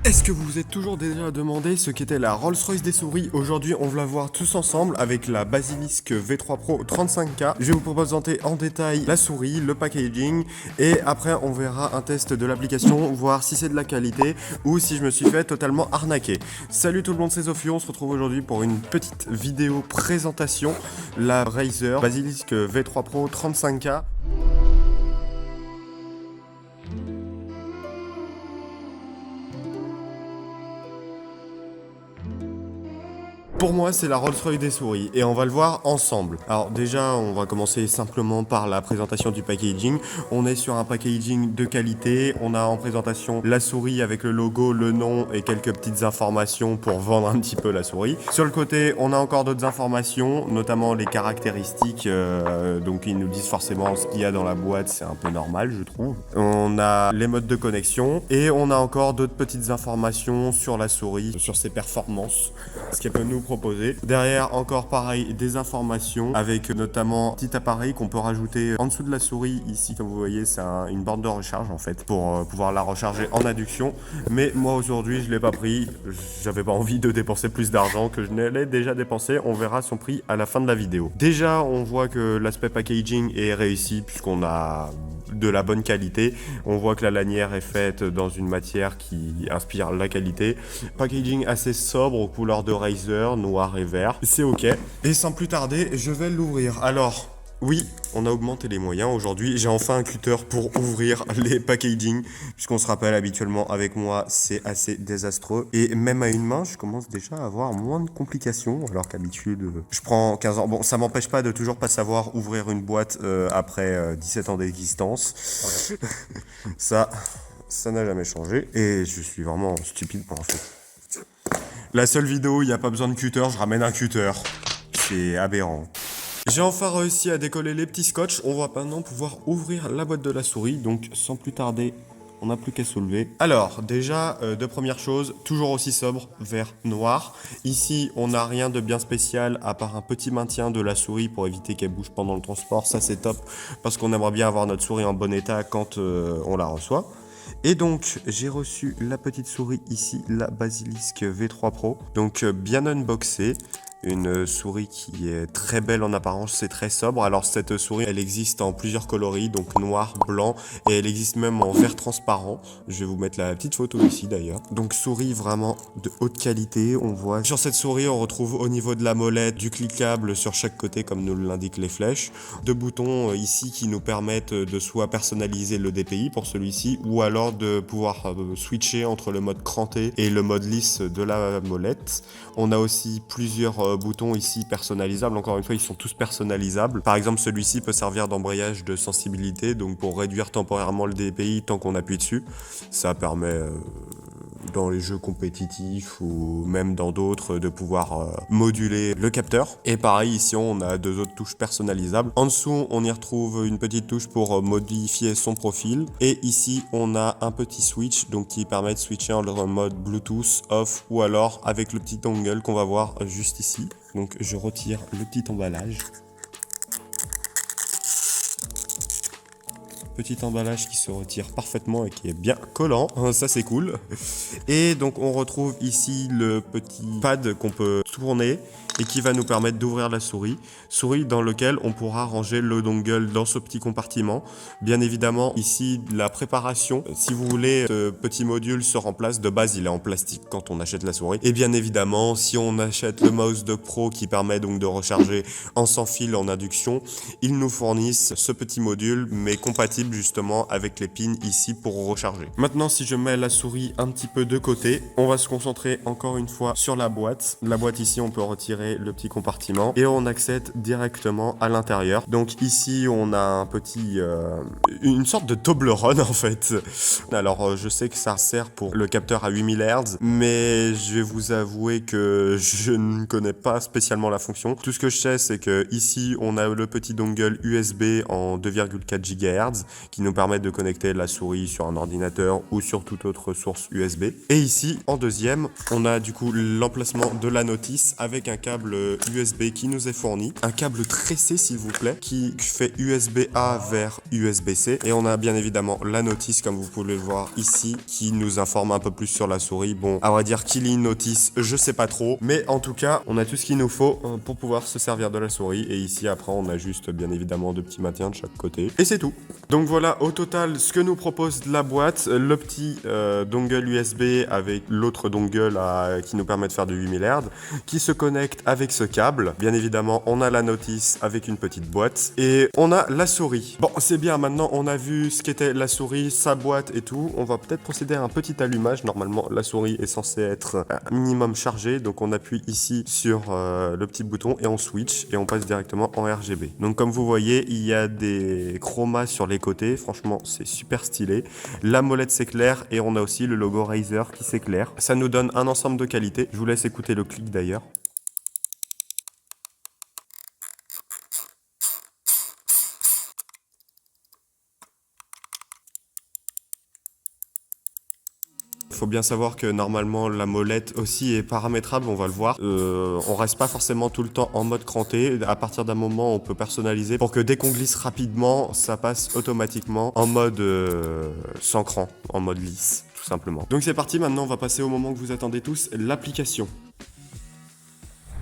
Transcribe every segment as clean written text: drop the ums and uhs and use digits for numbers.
Est-ce que vous vous êtes toujours déjà demandé ce qu'était la Rolls-Royce des souris? Aujourd'hui, on va la voir tous ensemble avec la Basilisk V3 Pro 35K. Je vais vous présenter en détail la souris, le packaging et après on verra un test de l'application, voir si c'est de la qualité ou si je me suis fait totalement arnaquer. Salut tout le monde, c'est Zofio, on se retrouve aujourd'hui pour une petite vidéo présentation. La Razer Basilisk V3 Pro 35K. Pour moi, c'est la Rolls-Royce des souris et on va le voir ensemble. Alors déjà, on va commencer simplement par la présentation du packaging. On est sur un packaging de qualité. On a en présentation la souris avec le logo, le nom et quelques petites informations pour vendre un petit peu la souris. Sur le côté, on a encore d'autres informations, notamment les caractéristiques. Donc ils nous disent forcément ce qu'il y a dans la boîte, c'est un peu normal, je trouve. On a les modes de connexion et on a encore d'autres petites informations sur la souris, sur ses performances, ce qu'elle peut nous proposer. Derrière, encore pareil, des informations avec notamment un petit appareil qu'on peut rajouter en dessous de la souris. Ici, comme vous voyez, c'est une borne de recharge en fait pour pouvoir la recharger en induction. Mais moi aujourd'hui, je l'ai pas pris. J'avais pas envie de dépenser plus d'argent que je ne l'ai déjà dépensé. On verra son prix à la fin de la vidéo. Déjà, on voit que l'aspect packaging est réussi puisqu'on a de la bonne qualité. On voit que la lanière est faite dans une matière qui inspire la qualité. Packaging assez sobre aux couleurs de Razer, noir et vert. C'est ok. Et sans plus tarder, je vais l'ouvrir. Alors, oui, on a augmenté les moyens aujourd'hui. J'ai enfin un cutter pour ouvrir les packaging. Puisqu'on se rappelle habituellement avec moi, c'est assez désastreux. Et même à une main, je commence déjà à avoir moins de complications. Alors qu'habitude, je prends 15 ans. Bon, ça m'empêche pas de toujours pas savoir ouvrir une boîte après 17 ans d'existence. Ça n'a jamais changé. Et je suis vraiment stupide pour en fait. La seule vidéo, il n'y a pas besoin de cutter, je ramène un cutter. C'est aberrant. J'ai enfin réussi à décoller les petits scotch. On va maintenant pouvoir ouvrir la boîte de la souris. Donc sans plus tarder, on n'a plus qu'à soulever. Alors déjà, deux premières choses, toujours aussi sobre, vert, noir. Ici, on n'a rien de bien spécial à part un petit maintien de la souris pour éviter qu'elle bouge pendant le transport. Ça c'est top parce qu'on aimerait bien avoir notre souris en bon état quand on la reçoit. Et donc, j'ai reçu la petite souris ici, la Basilisk V3 Pro. Donc, bien unboxée. Une souris qui est très belle en apparence, c'est très sobre. Alors cette souris, elle existe en plusieurs coloris, donc noir, blanc, et elle existe même en vert transparent. Je vais vous mettre la petite photo ici d'ailleurs. Donc souris vraiment de haute qualité. On voit sur cette souris, on retrouve au niveau de la molette du cliquable sur chaque côté, comme nous l'indiquent les flèches. Deux boutons ici qui nous permettent de soit personnaliser le DPI pour celui-ci, ou alors de pouvoir switcher entre le mode cranté et le mode lisse de la molette. On a aussi plusieurs boutons ici personnalisables. Encore une fois, ils sont tous personnalisables. Par exemple, celui-ci peut servir d'embrayage de sensibilité, donc pour réduire temporairement le DPI tant qu'on appuie dessus. Ça permet dans les jeux compétitifs ou même dans d'autres de pouvoir moduler le capteur. Et pareil, ici on a deux autres touches personnalisables. En dessous, on y retrouve une petite touche pour modifier son profil. Et ici, on a un petit switch donc qui permet de switcher en mode Bluetooth, off ou alors avec le petit dongle qu'on va voir juste ici. Donc je retire le petit emballage. Petit emballage qui se retire parfaitement et qui est bien collant, ça c'est cool. Et donc on retrouve ici le petit pad qu'on peut tourner et qui va nous permettre d'ouvrir la souris dans lequel on pourra ranger le dongle dans ce petit compartiment. Bien évidemment ici la préparation, si vous voulez, ce petit module se remplace. De base il est en plastique quand on achète la souris, et bien évidemment si on achète le mouse de Pro qui permet donc de recharger en sans fil en induction, ils nous fournissent ce petit module mais compatible justement avec les pins ici pour recharger. Maintenant, si je mets la souris un petit peu de côté, on va se concentrer encore une fois sur la boîte. La boîte ici, on peut retirer le petit compartiment et on accède directement à l'intérieur. Donc ici, on a un petit, une sorte de Toblerone en fait. Alors, je sais que ça sert pour le capteur à 8000 Hz, mais je vais vous avouer que je ne connais pas spécialement la fonction. Tout ce que je sais, c'est que ici, on a le petit dongle USB en 2,4 GHz qui nous permettent de connecter la souris sur un ordinateur ou sur toute autre source USB. Et ici, en deuxième, on a du coup l'emplacement de la notice avec un câble câble USB qui nous est fourni. Un câble tressé s'il vous plaît, qui fait USB-A vers USB-C. Et on a bien évidemment la notice, comme vous pouvez le voir ici, qui nous informe un peu plus sur la souris. Bon, à vrai dire, qui lit une notice, je sais pas trop. Mais en tout cas, on a tout ce qu'il nous faut pour pouvoir se servir de la souris. Et ici, après, on a juste, bien évidemment, deux petits maintiens de chaque côté. Et c'est tout. Donc voilà, au total, ce que nous propose la boîte, le petit dongle USB avec l'autre dongle qui nous permet de faire du 8000 Hz, qui se connecte avec ce câble. Bien évidemment, on a la notice avec une petite boîte. Et on a la souris. Bon, c'est bien, maintenant, on a vu ce qu'était la souris, sa boîte et tout. On va peut-être procéder à un petit allumage. Normalement, la souris est censée être un minimum chargée. Donc on appuie ici sur le petit bouton et on switch et on passe directement en RGB. Donc comme vous voyez, il y a des chromas sur les côtés. Franchement, c'est super stylé. La molette s'éclaire et on a aussi le logo Razer qui s'éclaire. Ça nous donne un ensemble de qualité. Je vous laisse écouter le clic d'ailleurs. Il faut bien savoir que normalement la molette aussi est paramétrable, on va le voir. On reste pas forcément tout le temps en mode cranté. À partir d'un moment, on peut personnaliser pour que dès qu'on glisse rapidement, ça passe automatiquement en mode sans cran, en mode lisse, tout simplement. Donc c'est parti, maintenant on va passer au moment que vous attendez tous, l'application.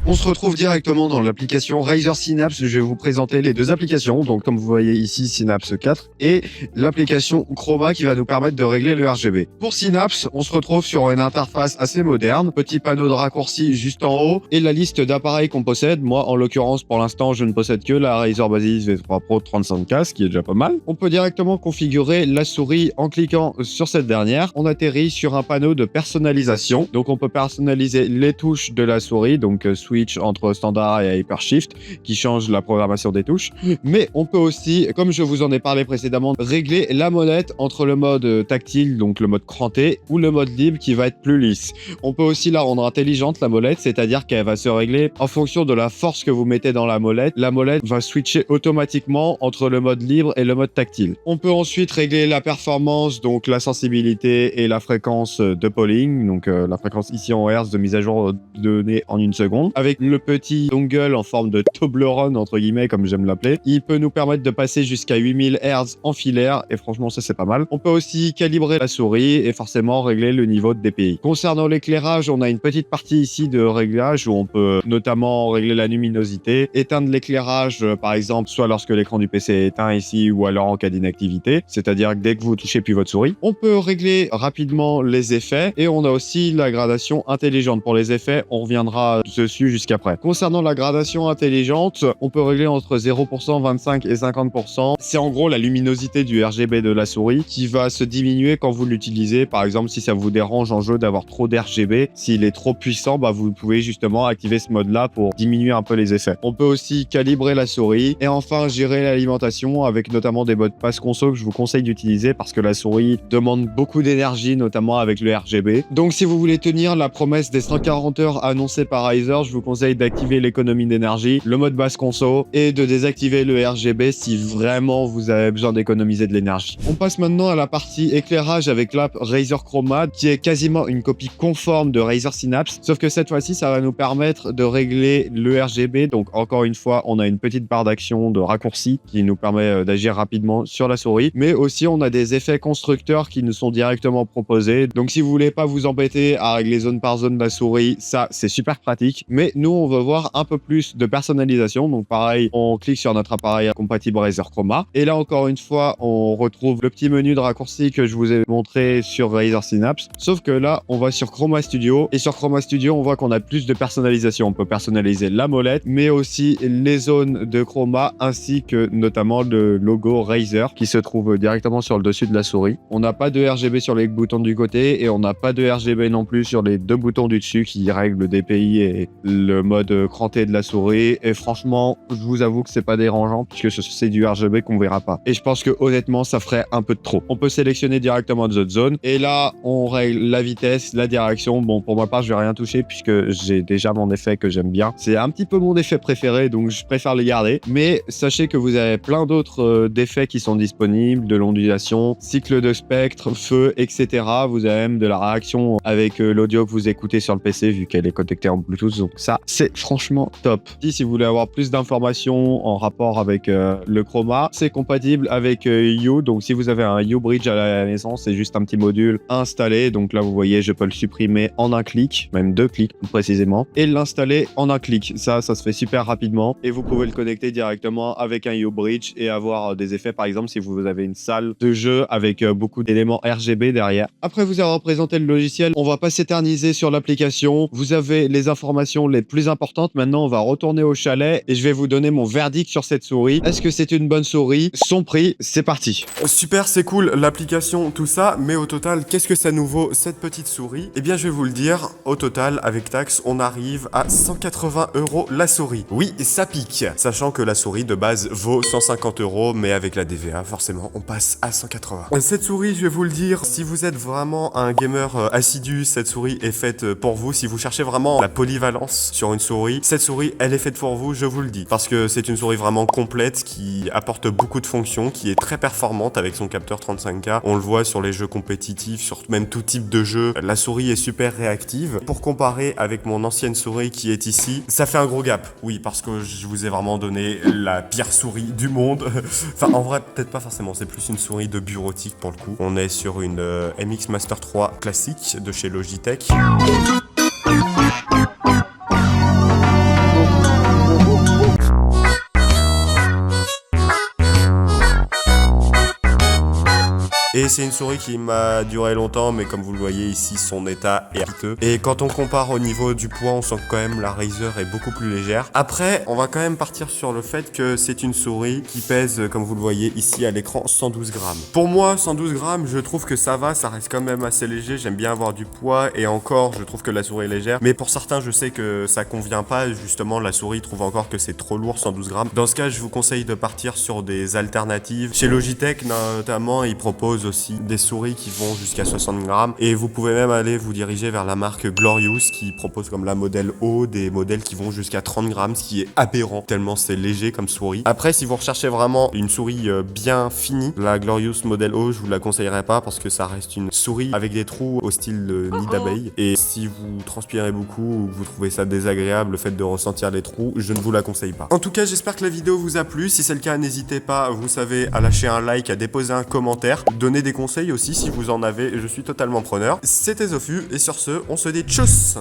On se retrouve directement dans l'application Razer Synapse. Je vais vous présenter les deux applications. Donc, comme vous voyez ici, Synapse 4 et l'application Chroma qui va nous permettre de régler le RGB. Pour Synapse, on se retrouve sur une interface assez moderne. Petit panneau de raccourci juste en haut et la liste d'appareils qu'on possède. Moi, en l'occurrence, pour l'instant, je ne possède que la Razer Basis V3 Pro 35K, ce qui est déjà pas mal. On peut directement configurer la souris en cliquant sur cette dernière. On atterrit sur un panneau de personnalisation. Donc, on peut personnaliser les touches de la souris. Donc, switch entre standard et hypershift qui change la programmation des touches. Mais on peut aussi, comme je vous en ai parlé précédemment, régler la molette entre le mode tactile, donc le mode cranté, ou le mode libre qui va être plus lisse. On peut aussi la rendre intelligente, la molette, c'est-à-dire qu'elle va se régler en fonction de la force que vous mettez dans la molette. La molette va switcher automatiquement entre le mode libre et le mode tactile. On peut ensuite régler la performance, donc la sensibilité et la fréquence de polling, donc la fréquence ici en Hertz de mise à jour donnée en 1 seconde. Avec le petit dongle en forme de Toblerone, entre guillemets, comme j'aime l'appeler, il peut nous permettre de passer jusqu'à 8000 Hz en filaire, et franchement, ça c'est pas mal. On peut aussi calibrer la souris et forcément régler le niveau de DPI. Concernant l'éclairage, on a une petite partie ici de réglage où on peut notamment régler la luminosité, éteindre l'éclairage, par exemple, soit lorsque l'écran du PC est éteint ici, ou alors en cas d'inactivité, c'est-à-dire que dès que vous touchez plus votre souris. On peut régler rapidement les effets, et on a aussi la gradation intelligente. Pour les effets, on reviendra dessus jusqu'après. Concernant la gradation intelligente, on peut régler entre 0%, 25 et 50%. C'est en gros la luminosité du RGB de la souris qui va se diminuer quand vous l'utilisez. Par exemple, si ça vous dérange en jeu d'avoir trop d'RGB, s'il est trop puissant, vous pouvez justement activer ce mode-là pour diminuer un peu les effets. On peut aussi calibrer la souris et enfin gérer l'alimentation avec notamment des modes passe conso que je vous conseille d'utiliser parce que la souris demande beaucoup d'énergie, notamment avec le RGB. Donc si vous voulez tenir la promesse des 140 heures annoncée par Razer, je vous conseille d'activer l'économie d'énergie, le mode basse conso et de désactiver le RGB si vraiment vous avez besoin d'économiser de l'énergie. On passe maintenant à la partie éclairage avec l'app Razer Chroma qui est quasiment une copie conforme de Razer Synapse, sauf que cette fois-ci ça va nous permettre de régler le RGB. Donc encore une fois, on a une petite barre d'action de raccourci qui nous permet d'agir rapidement sur la souris, mais aussi on a des effets constructeurs qui nous sont directement proposés. Donc si vous voulez pas vous embêter à régler zone par zone de la souris, ça c'est super pratique. Mais nous on veut voir un peu plus de personnalisation. Donc pareil, on clique sur notre appareil compatible Razer Chroma. Et là encore une fois, on retrouve le petit menu de raccourci que je vous ai montré sur Razer Synapse. Sauf que là, on va sur Chroma Studio. Et sur Chroma Studio, on voit qu'on a plus de personnalisation. On peut personnaliser la molette, mais aussi les zones de chroma, ainsi que notamment le logo Razer qui se trouve directement sur le dessus de la souris. On n'a pas de RGB sur les boutons du côté et on n'a pas de RGB non plus sur les deux boutons du dessus qui règlent le DPI et le mode cranté de la souris. Et franchement, je vous avoue que c'est pas dérangeant puisque c'est du RGB qu'on verra pas. Et je pense que honnêtement, ça ferait un peu de trop. On peut sélectionner directement d'autres zones et là, on règle la vitesse, la direction. Bon, pour ma part, je vais rien toucher puisque j'ai déjà mon effet que j'aime bien. C'est un petit peu mon effet préféré, donc je préfère les garder. Mais sachez que vous avez plein d'autres d'effets qui sont disponibles, de l'ondulation, cycle de spectre, feu, etc. Vous avez même de la réaction avec l'audio que vous écoutez sur le PC vu qu'elle est connectée en Bluetooth. Donc ça, c'est franchement top. Si vous voulez avoir plus d'informations en rapport avec le chroma, c'est compatible avec Hue. Donc si vous avez un Hue Bridge à la maison, c'est juste un petit module à installer. Donc là, vous voyez, je peux le supprimer en un clic, même 2 clics précisément, et l'installer en un clic. Ça se fait super rapidement et vous pouvez le connecter directement avec un Hue Bridge et avoir des effets, par exemple, si vous avez une salle de jeu avec beaucoup d'éléments RGB derrière. Après vous avoir présenté le logiciel, on va pas s'éterniser sur l'application. Vous avez les informations les plus importantes. Maintenant, on va retourner au chalet et je vais vous donner mon verdict sur cette souris. Est-ce que c'est une bonne souris? Son prix, c'est parti. Super, c'est cool, l'application, tout ça, mais au total, qu'est-ce que ça nous vaut cette petite souris? Eh bien, je vais vous le dire, au total, avec taxe, on arrive à 180 € la souris. Oui, ça pique, sachant que la souris de base vaut 150 €, mais avec la DVA, forcément, on passe à 180. Cette souris, je vais vous le dire, si vous êtes vraiment un gamer assidu, cette souris est faite pour vous. Si vous cherchez vraiment la polyvalence sur une souris, cette souris, elle est faite pour vous, je vous le dis. Parce que c'est une souris vraiment complète qui apporte beaucoup de fonctions, qui est très performante avec son capteur 35K. On le voit sur les jeux compétitifs, sur même tout type de jeu. La souris est super réactive. Pour comparer avec mon ancienne souris qui est ici, ça fait un gros gap. Oui, parce que je vous ai vraiment donné la pire souris du monde. Enfin, en vrai, peut-être pas forcément. C'est plus une souris de bureautique pour le coup. On est sur une MX Master 3 classique de chez Logitech. Et c'est une souris qui m'a duré longtemps, mais comme vous le voyez ici, son état est piteux. Et quand on compare au niveau du poids, on sent que quand même la Razer est beaucoup plus légère. Après, on va quand même partir sur le fait que c'est une souris qui pèse, comme vous le voyez ici à l'écran, 112 grammes. Pour moi, 112 grammes, je trouve que ça va, ça reste quand même assez léger. J'aime bien avoir du poids et encore, je trouve que la souris est légère. Mais pour certains, je sais que ça convient pas. Justement, la souris trouve encore que c'est trop lourd, 112 grammes. Dans ce cas, je vous conseille de partir sur des alternatives. Chez Logitech, notamment, ils proposent aussi des souris qui vont jusqu'à 60 grammes et vous pouvez même aller vous diriger vers la marque Glorious qui propose comme la modèle haut des modèles qui vont jusqu'à 30 grammes, ce qui est aberrant tellement c'est léger comme souris. Après, si vous recherchez vraiment une souris bien finie, la Glorious modèle haut, je vous la conseillerais pas parce que ça reste une souris avec des trous au style nid d'abeille et si vous transpirez beaucoup ou que vous trouvez ça désagréable le fait de ressentir les trous, je ne vous la conseille pas. En tout cas, j'espère que la vidéo vous a plu. Si c'est le cas, n'hésitez pas, vous savez, à lâcher un like, à déposer un commentaire, donner des conseils aussi si vous en avez, je suis totalement preneur. C'était Zofu et sur ce, on se dit tchuss.